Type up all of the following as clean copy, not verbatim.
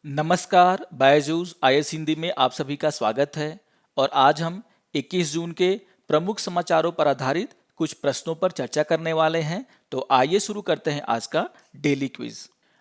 नमस्कार, बायजूस आईएएस हिंदी में आप सभी का स्वागत है। और आज हम 21 जून के प्रमुख समाचारों पर आधारित कुछ प्रश्नों पर चर्चा करने वाले हैं। तो आइए शुरू करते हैं आज का डेली क्विज।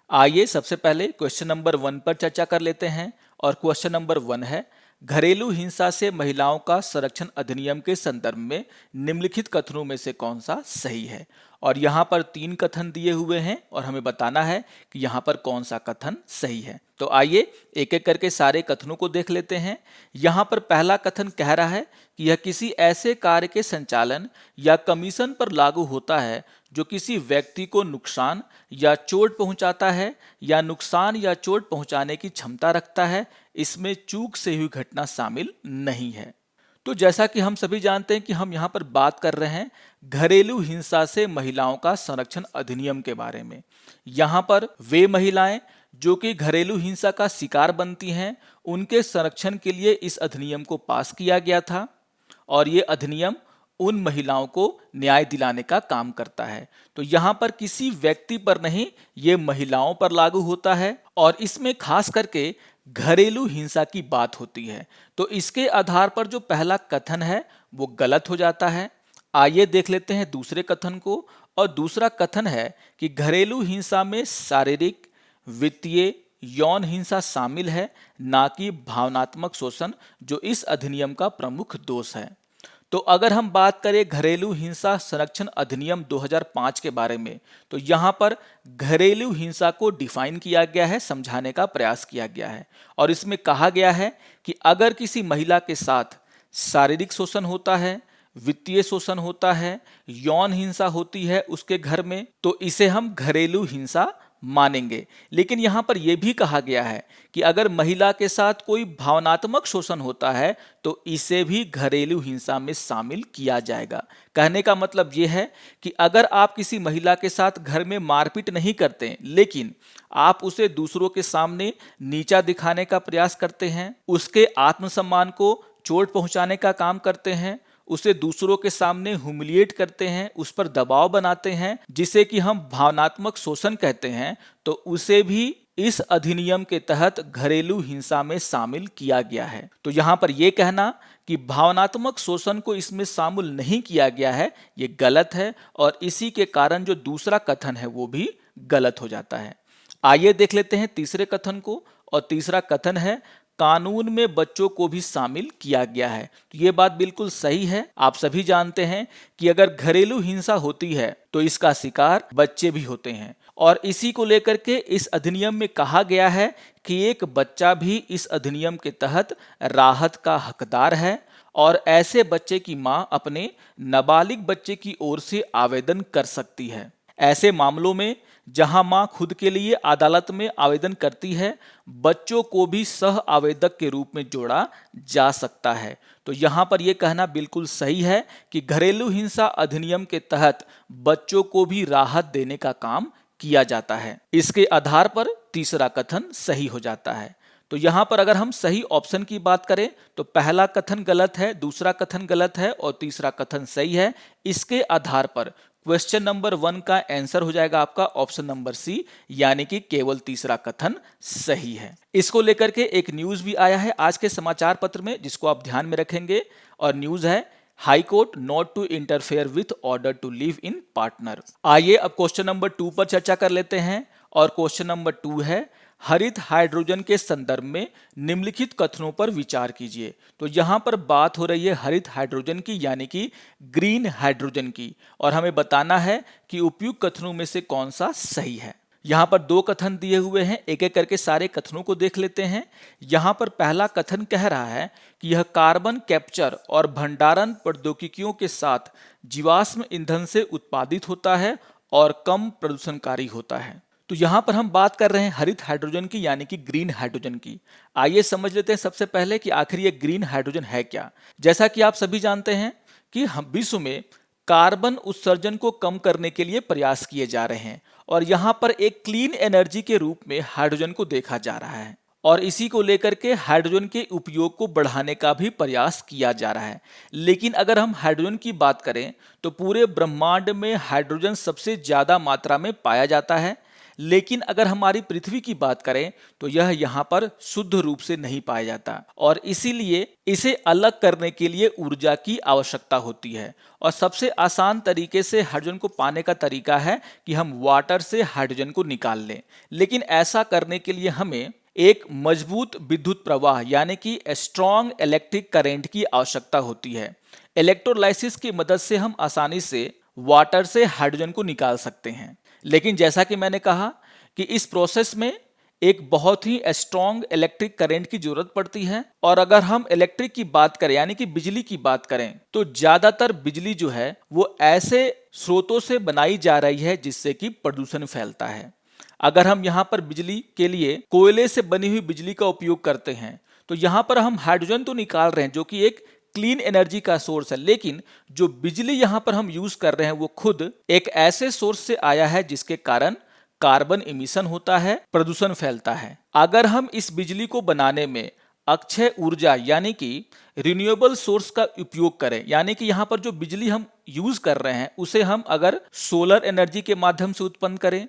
आइए सबसे पहले क्वेश्चन नंबर 1 पर चर्चा कर लेते हैं। और क्वेश्चन नंबर 1 है, घरेलू हिंसा से महिलाओं का संरक्षण अधिनियम के संदर्भ में निम्नलिखित कथनों में से कौन सा सही है। और यहाँ पर 3 कथन दिए हुए हैं और हमें बताना है कि यहाँ पर कौन सा कथन सही है। तो आइए एक एक करके सारे कथनों को देख लेते हैं। यहाँ पर पहला कथन कह रहा है कि यह किसी ऐसे कार्य के संचालन या कमीशन पर लागू होता है जो किसी व्यक्ति को नुकसान या चोट पहुंचाता है या नुकसान या चोट पहुंचाने की क्षमता रखता है। इसमें चूक से हुई घटना शामिल नहीं है। तो जैसा कि हम सभी जानते हैं कि हम यहाँ पर बात कर रहे हैं घरेलू हिंसा से महिलाओं का संरक्षण अधिनियम के बारे में। यहाँ पर वे महिलाएं जो कि घरेलू हिंसा का शिकार बनती हैं, उनके संरक्षण के लिए इस अधिनियम को पास किया गया था। और ये अधिनियम उन महिलाओं को न्याय दिलाने का काम करता है। तो यहाँ पर किसी व्यक्ति पर नहीं, ये महिलाओं पर लागू होता है और इसमें खास करके घरेलू हिंसा की बात होती है। तो इसके आधार पर जो पहला कथन है वो गलत हो जाता है। आइए देख लेते हैं दूसरे कथन को। और दूसरा कथन है कि घरेलू हिंसा में शारीरिक, वित्तीय, यौन हिंसा शामिल है, ना कि भावनात्मक शोषण, जो इस अधिनियम का प्रमुख दोष है। तो अगर हम बात करें घरेलू हिंसा संरक्षण अधिनियम 2005 के बारे में, तो यहाँ पर घरेलू हिंसा को डिफाइन किया गया है, समझाने का प्रयास किया गया है। और इसमें कहा गया है कि अगर किसी महिला के साथ शारीरिक शोषण होता है, वित्तीय शोषण होता है, यौन हिंसा होती है उसके घर में, तो इसे हम घरेलू हिंसा मानेंगे। लेकिन यहाँ पर यह भी कहा गया है कि अगर महिला के साथ कोई भावनात्मक शोषण होता है तो इसे भी घरेलू हिंसा में शामिल किया जाएगा। कहने का मतलब यह है कि अगर आप किसी महिला के साथ घर में मारपीट नहीं करते, लेकिन आप उसे दूसरों के सामने नीचा दिखाने का प्रयास करते हैं, उसके आत्मसम्मान को चोट पहुंचाने का काम करते हैं, उसे दूसरों के सामने ह्यूमिलिएट करते हैं, उस पर दबाव बनाते हैं, जिसे कि हम भावनात्मक शोषण कहते हैं, तो उसे भी इस अधिनियम के तहत घरेलू हिंसा में शामिल किया गया है। तो यहाँ पर यह कहना कि भावनात्मक शोषण को इसमें शामिल नहीं किया गया है, ये गलत है। और इसी के कारण जो दूसरा कथन है वो भी गलत हो जाता है। आइए देख लेते हैं तीसरे कथन को। और तीसरा कथन है, कानून में बच्चों को भी शामिल किया गया है। तो ये बात बिल्कुल सही है। आप सभी जानते हैं कि अगर घरेलू हिंसा होती है तो इसका शिकार बच्चे भी होते हैं। और इसी को लेकर के इस अधिनियम में कहा गया है कि एक बच्चा भी इस अधिनियम के तहत राहत का हकदार है। और ऐसे बच्चे की मां अपने नाबालिग बच्चे की ओर से आवेदन कर सकती है। ऐसे मामलों में जहां मां खुद के लिए अदालत में आवेदन करती है, बच्चों को भी सह आवेदक के रूप में जोड़ा जा सकता है। तो यहां पर यह कहना बिल्कुल सही है कि घरेलू हिंसा अधिनियम के तहत बच्चों को भी राहत देने का काम किया जाता है। इसके आधार पर तीसरा कथन सही हो जाता है। तो यहां पर अगर हम सही ऑप्शन की बात करें तो पहला कथन गलत है, दूसरा कथन गलत है और तीसरा कथन सही है। इसके आधार पर क्वेश्चन नंबर 1 का आंसर हो जाएगा आपका ऑप्शन नंबर सी, यानी कि केवल तीसरा कथन सही है। इसको लेकर के एक न्यूज भी आया है आज के समाचार पत्र में, जिसको आप ध्यान में रखेंगे। और न्यूज है, high court not to interfere with order to live in partner. आइए अब क्वेश्चन नंबर 2 पर चर्चा कर लेते हैं। और क्वेश्चन नंबर 2 है, हरित हाइड्रोजन के संदर्भ में निम्नलिखित कथनों पर विचार कीजिए। तो यहां पर बात हो रही है हरित हाइड्रोजन की, यानी कि ग्रीन हाइड्रोजन की। और हमें बताना है कि उपयुक्त कथनों में से कौन सा सही है। यहां पर 2 कथन दिए हुए हैं, एक एक करके सारे कथनों को देख लेते हैं। यहां पर पहला कथन कह रहा है कि यह कार्बन कैप्चर और भंडारण प्रौद्योगिकियों के साथ जीवाश्म ईंधन से उत्पादित होता है और कम प्रदूषणकारी होता है। तो यहां पर हम बात कर रहे हैं हरित हाइड्रोजन की, यानी कि ग्रीन हाइड्रोजन की। आइए समझ लेते हैं सबसे पहले कि आखिर ये ग्रीन हाइड्रोजन है क्या। जैसा कि आप सभी जानते हैं कि हम विश्व में कार्बन उत्सर्जन को कम करने के लिए प्रयास किए जा रहे हैं और यहां पर एक क्लीन एनर्जी के रूप में हाइड्रोजन को देखा जा रहा है। और इसी को लेकर के हाइड्रोजन के उपयोग को बढ़ाने का भी प्रयास किया जा रहा है। लेकिन अगर हम हाइड्रोजन की बात करें तो पूरे ब्रह्मांड में हाइड्रोजन सबसे ज्यादा मात्रा में पाया जाता है। लेकिन अगर हमारी पृथ्वी की बात करें तो यह यहाँ पर शुद्ध रूप से नहीं पाया जाता और इसीलिए इसे अलग करने के लिए ऊर्जा की आवश्यकता होती है। और सबसे आसान तरीके से हाइड्रोजन को पाने का तरीका है कि हम वाटर से हाइड्रोजन को निकाल लें, लेकिन ऐसा करने के लिए हमें एक मजबूत विद्युत प्रवाह यानी कि स्ट्रॉन्ग इलेक्ट्रिक करंट की आवश्यकता होती है। इलेक्ट्रोलाइसिस की मदद से हम आसानी से वाटर से हाइड्रोजन को निकाल सकते हैं, लेकिन जैसा कि मैंने कहा कि इस प्रोसेस में एक बहुत ही स्ट्रॉन्ग इलेक्ट्रिक करंट की जरूरत पड़ती है। और अगर हम इलेक्ट्रिक की बात करें यानी कि बिजली की बात करें तो ज्यादातर बिजली जो है वो ऐसे स्रोतों से बनाई जा रही है जिससे कि प्रदूषण फैलता है। अगर हम यहाँ पर बिजली के लिए कोयले से बनी हुई बिजली का उपयोग करते हैं तो यहाँ पर हम हाइड्रोजन तो निकाल रहे हैं जो कि एक क्लीन एनर्जी का सोर्स है, लेकिन जो बिजली यहाँ पर हम यूज कर रहे हैं वो खुद एक ऐसे सोर्स से आया है जिसके कारण कार्बन इमिशन होता है, प्रदूषण फैलता है। अगर हम इस बिजली को बनाने में अक्षय ऊर्जा यानी कि रिन्यूएबल सोर्स का उपयोग करें, यानी कि यहाँ पर जो बिजली हम यूज कर रहे हैं उसे हम अगर सोलर एनर्जी के माध्यम से उत्पन्न करें,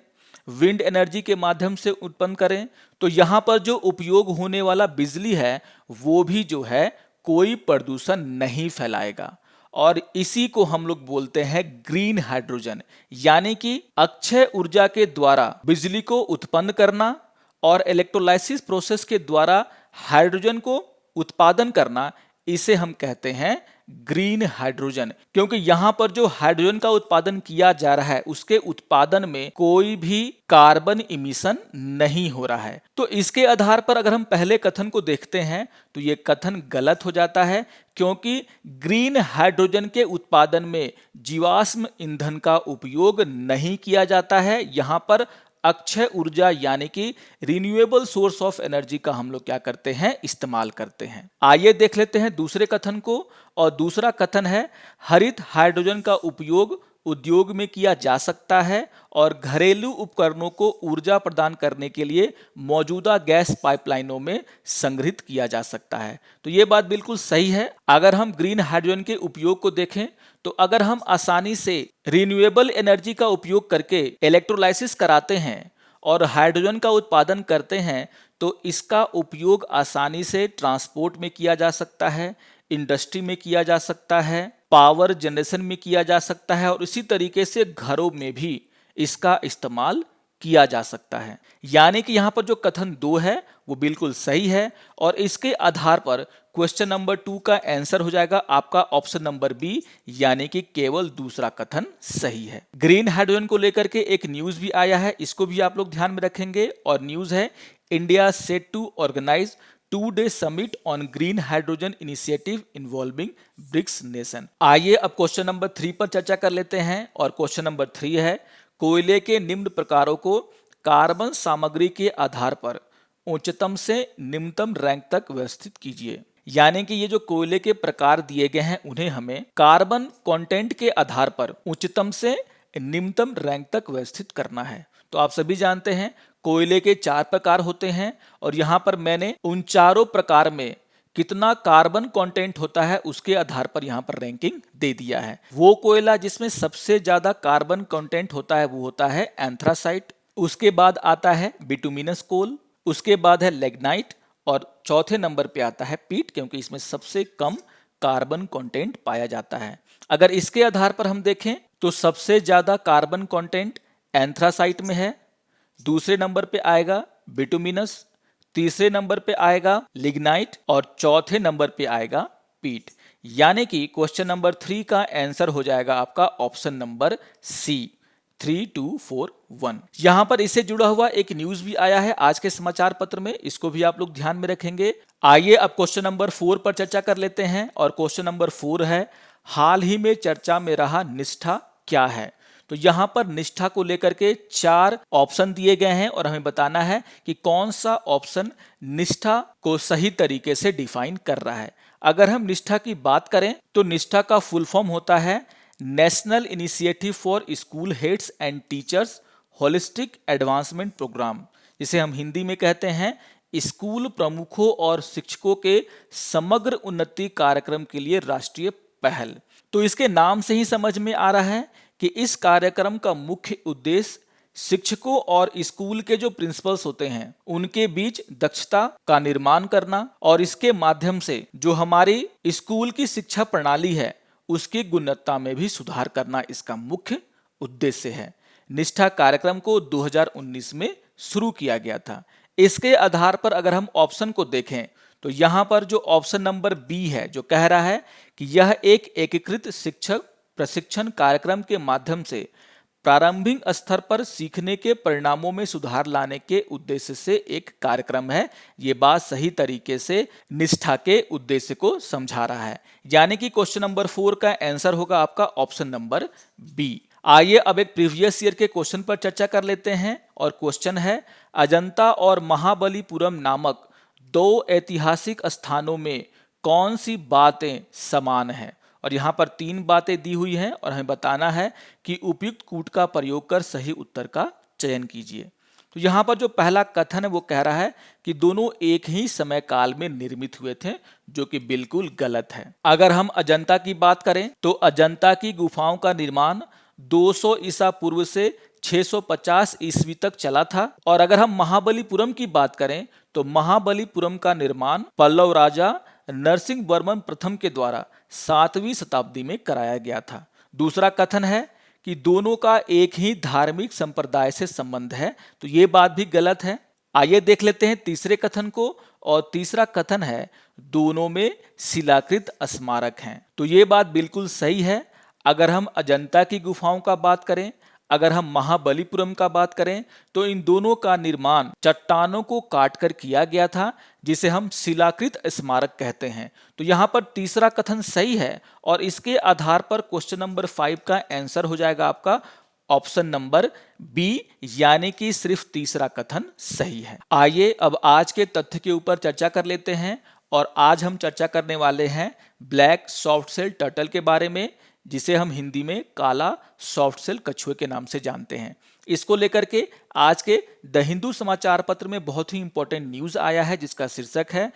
विंड एनर्जी के माध्यम से उत्पन्न करें, तो यहाँ पर जो उपयोग होने वाला बिजली है वो भी जो है कोई प्रदूषण नहीं फैलाएगा। और इसी को हम लोग बोलते हैं ग्रीन हाइड्रोजन, यानी कि अक्षय ऊर्जा के द्वारा बिजली को उत्पन्न करना और इलेक्ट्रोलाइसिस प्रोसेस के द्वारा हाइड्रोजन को उत्पादन करना, इसे हम कहते हैं ग्रीन हाइड्रोजन। क्योंकि यहाँ पर जो हाइड्रोजन का उत्पादन किया जा रहा है उसके उत्पादन में कोई भी कार्बन इमिशन नहीं हो रहा है। तो इसके आधार पर अगर हम पहले कथन को देखते हैं तो ये कथन गलत हो जाता है, क्योंकि ग्रीन हाइड्रोजन के उत्पादन में जीवाश्म ईंधन का उपयोग नहीं किया जाता है। यहाँ पर अक्षय ऊर्जा यानी कि रिन्यूएबल सोर्स ऑफ एनर्जी का हम लोग क्या करते हैं, इस्तेमाल करते हैं। आइए देख लेते हैं दूसरे कथन को। और दूसरा कथन है हरित हाइड्रोजन का उपयोग उद्योग में किया जा सकता है और घरेलू उपकरणों को ऊर्जा प्रदान करने के लिए मौजूदा गैस पाइपलाइनों में संग्रहित किया जा सकता है। तो ये बात बिल्कुल सही है। अगर हम ग्रीन हाइड्रोजन के उपयोग को देखें तो अगर हम आसानी से रिन्यूएबल एनर्जी का उपयोग करके इलेक्ट्रोलाइसिस कराते हैं और हाइड्रोजन का उत्पादन करते हैं तो इसका उपयोग आसानी से ट्रांसपोर्ट में किया जा सकता है, इंडस्ट्री में किया जा सकता है, पावर जनरेशन में किया जा सकता है और इसी तरीके से घरों में भी इसका इस्तेमाल किया जा सकता है। यानी कि यहाँ पर जो कथन 2 है वो बिल्कुल सही है और इसके आधार पर क्वेश्चन नंबर 2 का आंसर हो जाएगा आपका ऑप्शन नंबर बी, यानी कि केवल दूसरा कथन सही है। ग्रीन हाइड्रोजन को लेकर के एक न्यूज भी आया है, इसको भी आप लोग ध्यान में रखेंगे और न्यूज है India set to organise 2-day summit on green hydrogen initiative involving BRICS nation. आइए अब क्वेश्चन नंबर 3 पर चर्चा कर लेते हैं और क्वेश्चन नंबर 3 है कोयले के निम्न प्रकारों को कार्बन सामग्री के आधार पर उच्चतम से निम्नतम रैंक तक व्यवस्थित कीजिए। यानी कि ये जो कोयले के प्रकार दिए गए हैं उन्हें हमें कार्बन कंटेंट के आधार पर उच्चतम से निम्नतम रैंक तक व्यवस्थित करना है। तो आप सभी जानते हैं कोयले के 4 प्रकार होते हैं और यहाँ पर मैंने उन चारों प्रकार में कितना कार्बन कंटेंट होता है उसके आधार पर यहाँ पर रैंकिंग दे दिया है। वो कोयला जिसमें सबसे ज्यादा कार्बन कंटेंट होता है वो होता है एंथ्रासाइट, उसके बाद आता है बिटुमिनस कोल, उसके बाद है लिग्नाइट और चौथे नंबर पे आता है पीट, क्योंकि इसमें सबसे कम कार्बन कंटेंट पाया जाता है। अगर इसके आधार पर हम देखें तो सबसे ज्यादा कार्बन कंटेंट एंथ्रासाइट में है, दूसरे नंबर पे आएगा बिटुमिनस, तीसरे नंबर पे आएगा लिग्नाइट और चौथे नंबर पे आएगा पीट। यानी कि क्वेश्चन नंबर 3 का आंसर हो जाएगा आपका ऑप्शन नंबर सी 3241। यहां पर इससे जुड़ा हुआ एक न्यूज भी आया है आज के समाचार पत्र में, इसको भी आप लोग ध्यान में रखेंगे। आइए अब क्वेश्चन नंबर 4 पर चर्चा कर लेते हैं और क्वेश्चन नंबर 4 है हाल ही में चर्चा में रहा निष्ठा क्या है। तो यहां पर निष्ठा को लेकर के 4 ऑप्शन दिए गए हैं और हमें बताना है कि कौन सा ऑप्शन निष्ठा को सही तरीके से डिफाइन कर रहा है। अगर हम निष्ठा की बात करें तो निष्ठा का फुल फॉर्म होता है national initiative for school heads and teachers holistic advancement programme, जिसे हम हिंदी में कहते हैं स्कूल प्रमुखों और शिक्षकों के समग्र उन्नति कार्यक्रम के लिए राष्ट्रीय पहल। तो इसके नाम से ही समझ में आ रहा है कि इस कार्यक्रम का मुख्य उद्देश्य शिक्षकों और स्कूल के जो प्रिंसिपल्स होते हैं उनके बीच दक्षता का निर्माण करना और इसके माध्यम से जो हमारी स्कूल की शिक्षा प्रणाली है उसकी गुणवत्ता में भी सुधार करना इसका मुख्य उद्देश्य है। निष्ठा कार्यक्रम को 2019 में शुरू किया गया था। इसके आधार पर अगर हम ऑप्शन को देखें तो यहाँ पर जो ऑप्शन नंबर बी है जो कह रहा है कि यह एक एकीकृत शिक्षक प्रशिक्षण कार्यक्रम के माध्यम से प्रारंभिक स्तर पर सीखने के परिणामों में सुधार लाने के उद्देश्य से एक कार्यक्रम है। ये बात सही तरीके से निष्ठा के उद्देश्य को समझा रहा है, यानी कि क्वेश्चन नंबर 4 का आंसर होगा आपका ऑप्शन नंबर बी। आइए अब एक प्रीवियस ईयर के क्वेश्चन पर चर्चा कर लेते हैं और क्वेश्चन है अजंता और महाबलीपुरम नामक दो ऐतिहासिक स्थानों में कौन सी बातें समान हैं। और यहाँ पर 3 बातें दी हुई हैं और हमें बताना है कि उपयुक्त कूट का प्रयोग कर सही उत्तर का चयन कीजिए। तो यहाँ पर जो पहला कथन है वो कह रहा है कि दोनों एक ही समय काल में निर्मित हुए थे, जो कि बिल्कुल गलत है। अगर हम अजंता की बात करें तो अजंता की गुफाओं का निर्माण 200 ईसा पूर्व से 650 ईस्वी तक चला था। और अगर हम महाबलीपुरम की बात करें तो महाबलीपुरम का निर्माण पल्लव राजा नरसिंह वर्मन प्रथम के द्वारा 7वीं शताब्दी में कराया गया था। दूसरा कथन है कि दोनों का एक ही धार्मिक संप्रदाय से संबंध है, तो ये बात भी गलत है। आइए देख लेते हैं तीसरे कथन को। और तीसरा कथन है दोनों में शिलाकृत स्मारक हैं, तो ये बात बिल्कुल सही है। अगर हम अजंता की गुफाओं का बात करें, अगर हम महाबलीपुरम का बात करें तो इन दोनों का निर्माण चट्टानों को काटकर किया गया था, जिसे हम शिलाकृत स्मारक कहते हैं। तो यहाँ पर तीसरा कथन सही है और इसके आधार पर क्वेश्चन नंबर 5 का आंसर हो जाएगा आपका ऑप्शन नंबर बी, यानी कि सिर्फ तीसरा कथन सही है। आइए अब आज के तथ्य के ऊपर चर्चा कर लेते हैं और आज हम चर्चा करने वाले हैं ब्लैक सॉफ्ट सेल टर्टल के बारे में, जिसे हम हिंदी में काला सॉफ्ट सेल कछुए के नाम से जानते हैं। इसको लेकर के आज के द हिंदू समाचार पत्र में बहुत ही इंपॉर्टेंट न्यूज आया है, जिसका शीर्षक है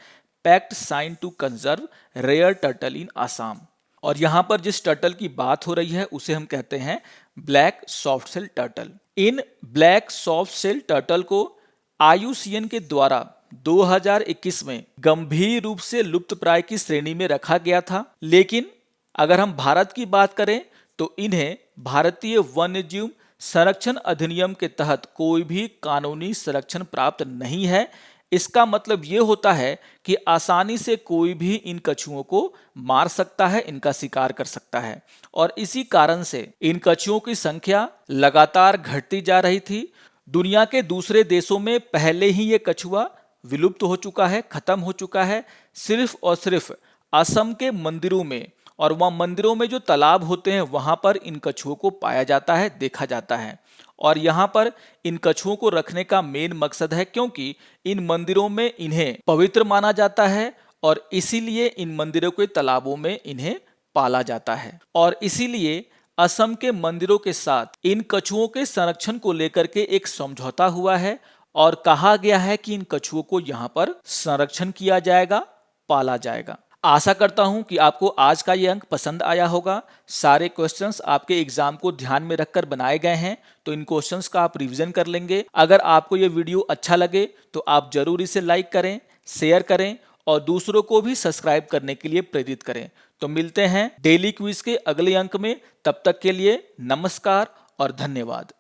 pact sign to conserve rare turtle in Assam. और यहां पर जिस टर्टल की बात हो रही है उसे हम कहते हैं ब्लैक सॉफ्ट सेल टर्टल। इन ब्लैक सॉफ्ट सेल टर्टल को IUCN के द्वारा 2021 में गंभीर रूप से लुप्तप्राय की श्रेणी में रखा गया था, लेकिन अगर हम भारत की बात करें तो इन्हें भारतीय वन्यजीव संरक्षण अधिनियम के तहत कोई भी कानूनी संरक्षण प्राप्त नहीं है। इसका मतलब ये होता है कि आसानी से कोई भी इन कछुओं को मार सकता है, इनका शिकार कर सकता है। और इसी कारण से इन कछुओं की संख्या लगातार घटती जा रही थी। दुनिया के दूसरे देशों में पहले ही ये कछुआ विलुप्त हो चुका है, खत्म हो चुका है। सिर्फ और सिर्फ असम के मंदिरों में और वहाँ मंदिरों में जो तालाब होते हैं वहां पर इन कछुओं को पाया जाता है, देखा जाता है। और यहाँ पर इन कछुओं को रखने का मेन मकसद है क्योंकि इन मंदिरों में इन्हें पवित्र माना जाता है और इसीलिए इन मंदिरों के तालाबों में इन्हें पाला जाता है। और इसीलिए असम के मंदिरों के साथ इन कछुओं के संरक्षण को लेकर के एक समझौता हुआ है और कहा गया है कि इन कछुओं को यहाँ पर संरक्षण किया जाएगा, पाला जाएगा। आशा करता हूं कि आपको आज का ये अंक पसंद आया होगा। सारे क्वेश्चंस आपके एग्जाम को ध्यान में रखकर बनाए गए हैं, तो इन क्वेश्चंस का आप रिवीजन कर लेंगे। अगर आपको ये वीडियो अच्छा लगे तो आप जरूर इसे लाइक करें, शेयर करें और दूसरों को भी सब्सक्राइब करने के लिए प्रेरित करें। तो मिलते हैं डेली क्विज के अगले अंक में, तब तक के लिए नमस्कार और धन्यवाद।